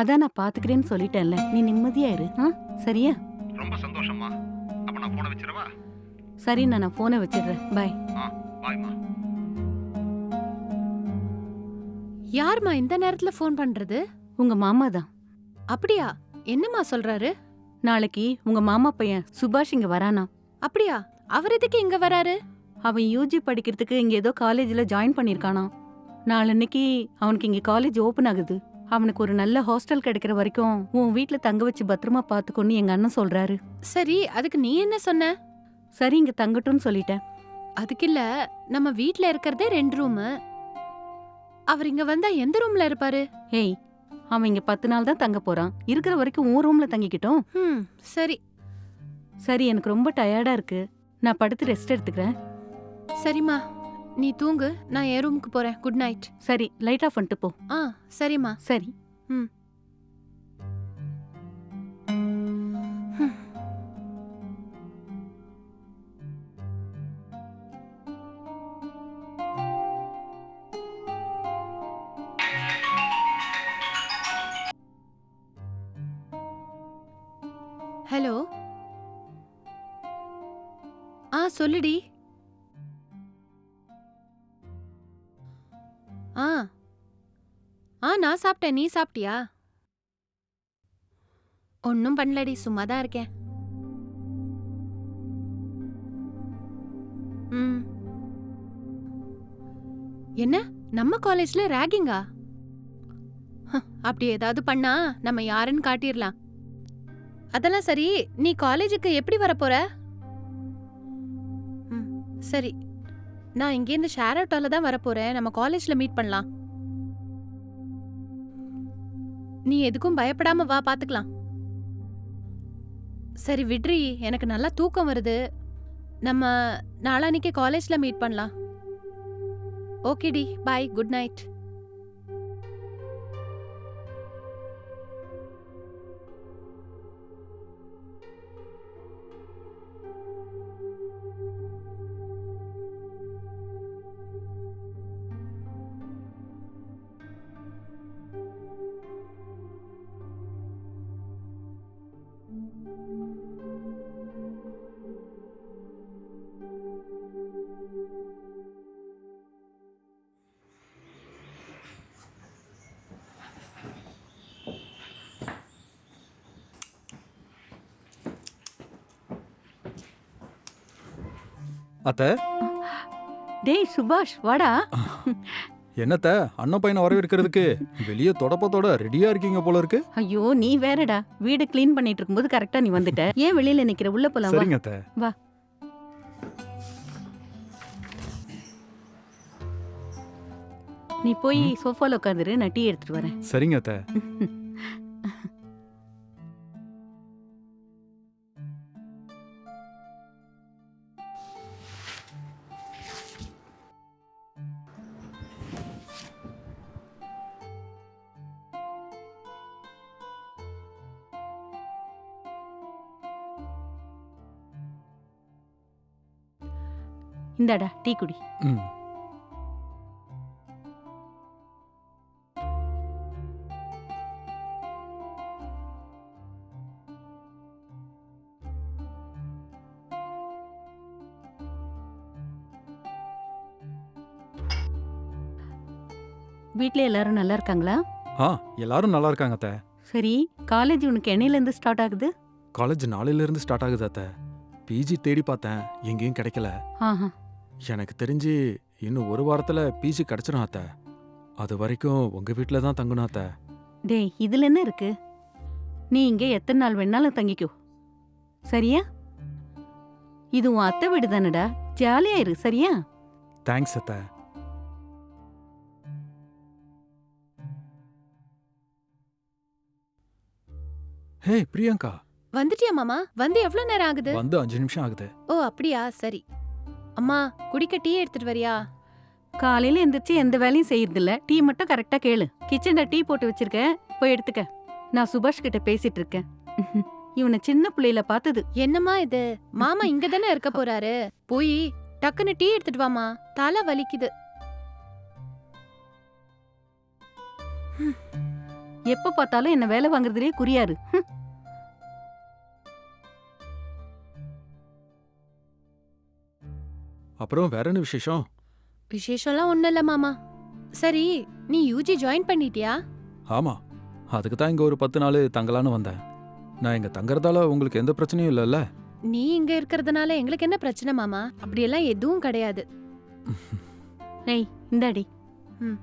அதான் நான் பாத்துக்கிறேன்னு சொல்லிட்டேன்ல, நீ நிம்மதியா இரு. சரியா? ரொம்ப சந்தோஷம்மா. அப்ப நான் போனை வச்சிரவா? சரி, நான் போனை வச்சிடுறேன். பாய். பாய்மா. யாரும்மா இந்த நேரத்துல ஃபோன் பண்றது? உங்க மாமா தான். அப்படியா? என்னம்மா சொல்றாரு? நாளைக்கு உங்க மாமா பையன் சுபாஷ் இங்க வரானா. அப்படியா? அவர் எதுக்கு இங்க வராரு? அவன் யூஜி படிக்கிறதுக்கு இங்க ஏதோ காலேஜ்ல ஜாயின் பண்ணிருக்கானா. நாளன்னைக்கு அவனுக்கு இங்க காலேஜ் ஓபன் ஆகுது. அவனுக்கு ஒரு நல்ல ஹாஸ்டல் கிடைக்கிற வரைக்கும் உன் வீட்ல தங்க வச்சு பத்திரமா பாத்துக்கோன்னு எங்க அண்ணன் சொல்றாரு. சரி, அதுக்கு நீ என்ன சொன்ன? சரி, இங்க தங்கட்டும்னு சொல்லிட்டேன். அதுக்கு இல்ல, நம்ம வீட்ல இருக்கறதே 2 ரூம். அவர் இங்க வந்தா எந்த ரூம்ல இருப்பாரு? ஏய், அவன் இங்க 10 நாள் தான் தங்க போறான். இருக்கிற வரைக்கும் உன் ரூம்ல தங்கிக்கிட்டோம். சரி. சரி, எனக்கு ரொம்ப டயர்டா இருக்கு. நான் படுத்து ரெஸ்ட் எடுத்துக்கிறேன். சரிம்மா, நீ தூங்கு. நான் என் ரூமுக்கு போறேன். Good night. சரி, லைட் ஆஃப் பண்ணிட்டு போ. சரிம்மா. சரி. ஹலோ. சொல்லுடி. நான் சாப்பிட்டேன். நீ சாப்பிட்டியா? ஒன்னும் பண்ணலடி, சும்மா தான் இருக்கேன். என்ன, நம்ம காலேஜ்ல ராகிங்கா? அப்படி ஏதாவது பண்ணா நம்ம யாருன்னு காட்டிரலாம். அதெல்லாம் சரி, நீ காலேஜுக்கு எப்படி வரப்போற? சரி, நான் இங்கேருந்து ஷேர் ஆட்டோல தான் வரப்போறேன். நம்ம காலேஜ்ல மீட் பண்ணலாம். நீ எதுக்கும் பயப்படாம வா, பாத்துக்கலாம். சரி விட்ரி, எனக்கு நல்லா தூக்கம் வருது. நம்ம நாளானிக்கு காலேஜ்ல மீட் பண்ணலாம். ஓகேடி, பாய், குட் நைட். அத்த. டேய் சுபாஷ், வாடா. என்னத்த, அண்ணன் பையனை வரவேற்கிறதுக்கு வெளியே தொடப்பத்தோட ரெடியா இருக்கீங்க போல இருக்கு. ஐயோ, நீ வேறடா. வீடு கிளீன் பண்ணிட்டு இருக்கும்போது கரெக்டா நீ வந்துட்ட. ஏன் வெளியில நிக்கிற? உள்ள போலாம். சரிங்க அத்த. வா. நீ போய் சோஃபால உட்காந்துரு, நான் டீ எடுத்துட்டு வரேன். சரிங்க அத்த. இந்தாடா டீ குடி. வீட்ல எல்லாரும் நல்லா இருக்காங்களா? எல்லாரும் நல்லா இருக்காங்க அத்த. சரி, காலேஜ் உனக்கு என்னையில இருந்து ஸ்டார்ட் ஆகுது? காலேஜ் நாளையில இருந்து ஸ்டார்ட் ஆகுது அத்த. பிஜி தேடி பார்த்தேன், எங்கேயும் கிடைக்கல. எனக்கு தெரிஞ்சு இன்னும் ஒரு வாரத்துல பிஜி கிடைச்சிடும் அத்த. அது வரைக்கும் உங்க வீட்ல தான் தங்கணும் அத்த. டேய், இதுல என்ன இருக்கு? நீ இங்க எத்தனை நாள் வேணாலும் தங்கிக்கோ, சரியா? இது உன் அத்தை வீடு தானடா, ஜாலியா இரு, சரியா? தேங்க்ஸ் அத்த. ஹே பிரியங்கா. வந்துட்டியா மாமா? வந்து எவ்வளவு நேரம் ஆகுது? வந்து 5 நிமிஷம் ஆகுது. ஓ அப்படியா, சரி. அம்மா, குடிக்க டீ எடுத்துட்டு வரியா? காலையில எந்திரிச்சு எந்த வேலையும் செய்யறதில்ல. டீ மட்டும் கரெக்டா கேளு. கிச்சன்ல டீ போட்டு வச்சிருக்கேன், போய் எடுத்துக்க. நான் சுபாஷ் கிட்ட பேசிட்டு இருக்கேன். இவனை சின்ன பிள்ளையில பார்த்தது. என்னம்மா இது? மாமா இங்க தானே இருக்க போறாரு. போய் டக்குன்னு டீ எடுத்துட்டு வாமா, தலை வலிக்குது. எப்ப பார்த்தாலும் என்ன வேலை வாங்குறதுலயே குறியாரு. அப்புறம் வேற என்ன விசேஷம்? விசேஷம்லாம் ஒண்ணும் இல்ல மாமா. சரி, நீ யூஜி ஜாயின் பண்ணிட்டியா? ஆமா, அதுக்கு தான் இங்க ஒரு 10 நாள் தங்கலான்னு வந்தேன். நான் இங்க தங்கறதால உங்களுக்கு எந்த பிரச்சனையும் இல்லைல்ல? நீ இங்க இருக்கிறதுனால எங்களுக்கு என்ன பிரச்சனை மாமா? அப்படியெல்லாம் எதுவும் கிடையாது. ஏய் இந்தாடி. ம்.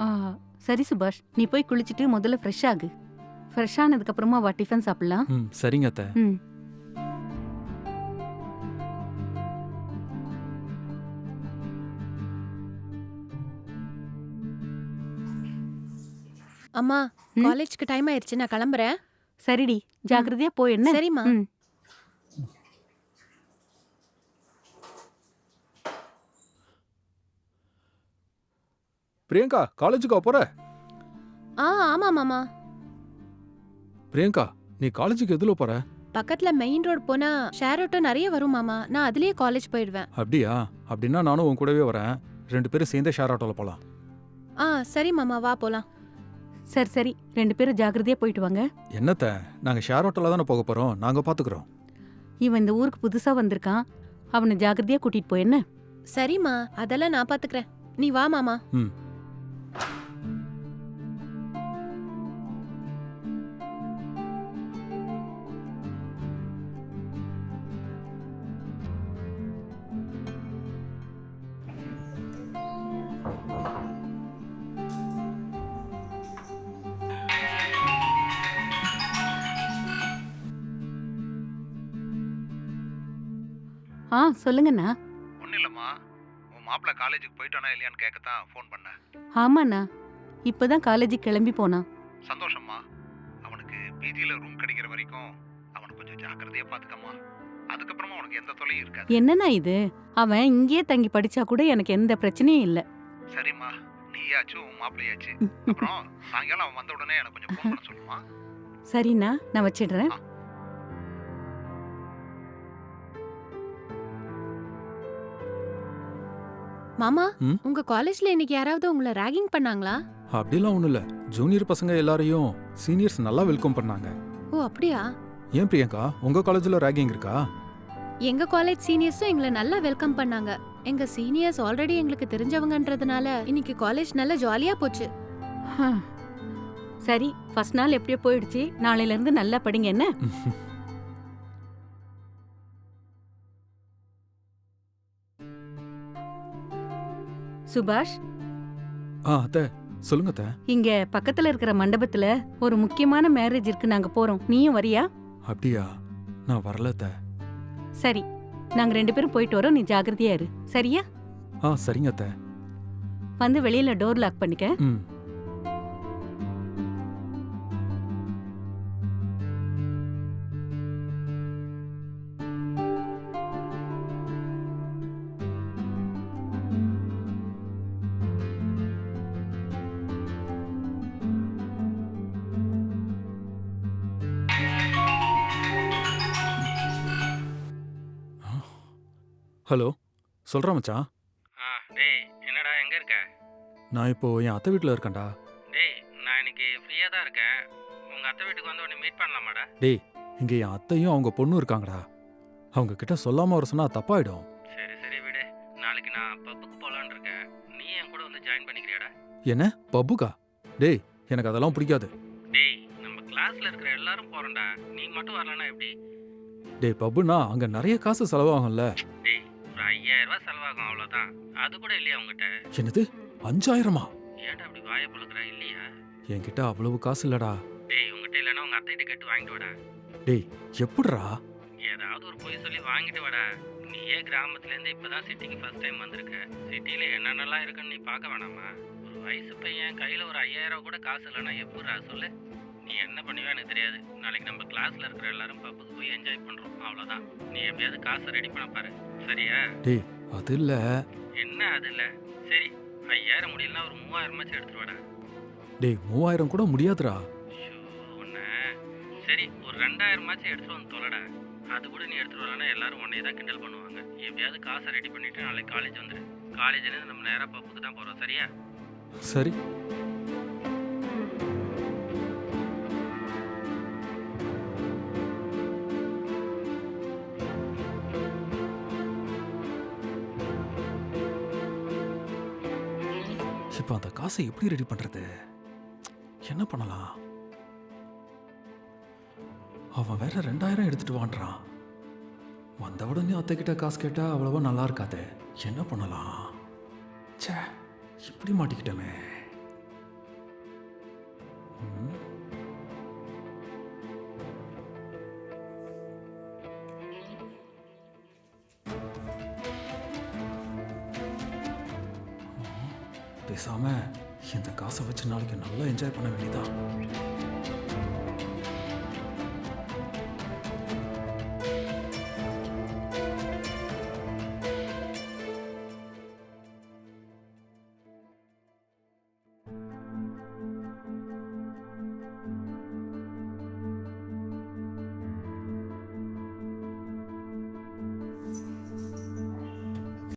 ஆ, சரி சுபாஷ், நீ போய் குளிச்சுட்டு முதல்ல ஃப்ரெஷ் ஆகு. ஃப்ரெஷ் ஆனதுக்கு அப்புறமா வா டிஃபன் சாப்பிடலாம். ம், சரிங்க அத்தை. ம். அம்மா, ம்? காலேஜ்க்கு டைம் ஆயிருச்சு, நான் கிளம்புறேன். சரிடி, ஜாக்கிரதையா போய் என்ன. சரிம்மா. ம். பிரியங்கா, காலேஜுக்கா போற? ஆமா மாமா. பிரியங்கா, நீ காலேஜுக்கு எதுல போற? பக்கத்துல மெயின் ரோட் போனா ஷேர் ஆட்டோ நிறைய வரும் மாமா. நான் அதுலயே காலேஜ் போயிடுவேன். அப்படியா? அப்படின்னா நானும் உன் கூடவே வரேன். 2 பேரும் சேர்ந்தே ஷேர் ஆட்டோல போலாம். சரி மாமா, வா போலாம். சரி சரி, 2 பேரும் ஜாக்கிரதையா போயிட்டு வாங்க. என்னத்த, நாங்க ஷேர் ஆட்டோல தானே போக போறோம், நாங்க பாத்துக்கிறோம். இவன் இந்த ஊருக்கு புதுசா வந்திருக்கான், அவனை ஜாக்கிரதையா கூட்டிட்டு போய் என்ன. சரிம்மா, அதெல்லாம் நான் பாத்துக்கிறேன். நீ வா மாமா. ம். சொல்லுங்கண்ணா. ஒன்றும் இல்லைம்மா, உன் மாப்பிள்ளை காலேஜுக்கு போயிட்டானா இல்லையான்னு கேட்கத்தான் ஃபோன் பண்ணேன். ஆமாண்ணா, இப்பதான் காலேஜுக்கு கிளம்பி போனான். சந்தோஷம்மா. அவனுக்கு பிஜியில் ரூம் கிடைக்கிற வரைக்கும் அவனை கொஞ்சம் ஜாக்கிரதையாக பார்த்துக்கம்மா. அதுக்கப்புறமா உனக்கு எந்த தொல்லையும் இருக்காது. என்னண்ணா இது, அவன் இங்கேயே தங்கி படிச்சா கூட எனக்கு எந்த பிரச்சனையும் இல்லை. சரிம்மா, நீயாச்சும் உன் மாப்பிள்ளையாச்சு. அப்புறம் சாயங்காலம் அவன் வந்த உடனே எனக்கு கொஞ்சம் ஃபோன் பண்ண சொல்லுமா. சரிண்ணா, நான் வச்சிடுறேன். மாமா, ம்? உங்க காலேஜ்ல இன்னைக்கு யாராவது உங்களை ராகிங் பண்ணாங்களா? அப்படிலாம் ஒண்ணும் இல்ல. ஜூனியர் பசங்க எல்லாரையும் சீனியர்ஸ் நல்லா வெல்கம் பண்ணாங்க. ஓ அப்படியா? ஏன் பிரியங்கா, உங்க காலேஜ்ல ராகிங் இருக்கா? எங்க காலேஜ் சீனியர்ஸும் எங்களை நல்லா வெல்கம் பண்ணாங்க. எங்க சீனியர்ஸ் ஆல்ரெடி எங்களுக்கு தெரிஞ்சவங்கன்றதுனால இன்னைக்கு காலேஜ் நல்லா ஜாலியா போச்சு. சரி, ஃபர்ஸ்ட் நாள் எப்படியோ போயிடுச்சு, நாளையில இருந்து நல்லா படிங்க என்ன. சுபாஷ், அத்தை, சொல்லுங்க அத்தை. இங்க பக்கத்துல இருக்கிற மண்டபத்துல ஒரு முக்கியமான மேரேஜ் இருக்கு, நாங்க போறோம். நீயும் வரியா? அப்படியா? நான் வரல அத்தை. சரி, நாங்க 2 பேரும் போயிட்டு வரோம், நீ ஜாக்கிரதையா இரு. சரியா? சரிங்க அத்தை. வந்து வெளியில டோர் லாக் பண்ணிக்க. ம். ஹலோ, சொல்றா மச்சான். டேய் என்னடா எங்க இருக்க? நான் இப்போ என் அத்தை வீட்டில் இருக்கேன்டா. டேய் நான் இன்னைக்கு ஃப்ரீயா தான் இருக்கேன். உங்க அத்தை வீட்டுக்கு வந்து உன்னை மீட் பண்ணலாமாடா? டேய், இங்க என் அத்தையும் அவங்க பொண்ணும் இருக்காங்கடா. அவங்க கிட்ட சொல்லாம வர சொன்னா தப்பாயிடும். சரி சரி விடு. நாளைக்கு நான் பப்புக்கு போலான்னு இருக்கேன். நீ என் கூட வந்து ஜாயின் பண்ணிக்கிறியாடா? என்ன பப்புக்கா? டேய், எனக்கு அதெல்லாம் பிடிக்காது. டேய் நம்ம கிளாஸ்ல இருக்கிற எல்லாரும் போறோம்டா. நீ மட்டும் வரலனா எப்படி? டேய், பப்புனா அங்க நிறைய காசு செலவாகும்ல. டேய் ஒரு 5000 ரூபாய் செலவாகும் அவ்வளவுதான். அது கூட இல்லையா உங்ககிட்ட? என்னது 5000-ஆ? ஏன்டா அப்படி வாயை புழுக்குற? இல்லையா? என்கிட்ட அவ்வளவு காசு இல்லடா. டேய் உங்ககிட்ட இல்லைன்னா உங்க அத்தைகிட்ட கேட்டு வாங்கிட்டு வாடா. டேய், எப்படிடா? ஏதாவது ஒரு பொய் சொல்லி வாங்கிட்டு வாடா. நீயே கிராமத்துல இருந்து இப்பதான் சிட்டிக்கு ஃபர்ஸ்ட் டைம் வந்திருக்க. சிட்டில என்னென்னலாம் இருக்குன்னு நீ பார்க்க வேணாமா? ஒரு வயசு பையன் கையில ஒரு 5000 ரூபா கூட காசு இல்லைன்னா எப்படிடா சொல்லு? நீ என்ன பண்ணுவியோ எனக்கு தெரியாது. நாளைக்கு நம்ம கிளாஸ்ல இருக்கிற எல்லாரும் பப்புக்கு போய் என்ஜாய் பண்றோம், அவ்வளவுதான். நீ எப்படியாவது காசை ரெடி பண்ண பாரு, சரியா? டேய், அது இல்ல. என்ன அது இல்ல? சரி 5000 முடியலன்னா ஒரு 3000 மாச்சும் எடுத்துட்டு வாடா. டேய், 3000 கூட முடியாதுடா. ஐயோ உன்ன. சரி ஒரு 2000 மாச்சும் எடுத்துட்டு வந்து தொலைடா. அது கூட நீ எடுத்துட்டு வரலன்னா எல்லாரும் உன்னையே தான் கிண்டல் பண்ணுவாங்க. எப்படியாவது காசை ரெடி பண்ணிட்டு நாளைக்கு காலேஜ் வந்துடு. காலேஜ்லேருந்து நம்ம நேராக பப்புக்கு தான் போகிறோம், சரியா? சரி. இப்போ அந்த காசை எப்படி ரெடி பண்றது? என்ன பண்ணலாம்? அவன் வேற 2000 எடுத்துட்டு வான்றான். வந்த உடனே அத்தைக்கிட்ட காசு கேட்டா அவ்வளவா நல்லா இருக்காது. என்ன பண்ணலாம்? ச்சே, இப்படி மாட்டிக்கிட்டோமே. ம். பேசாம இந்த காசை வச்சு நாளைக்கு நல்லா என்ஜாய் பண்ண வேண்டியதான்.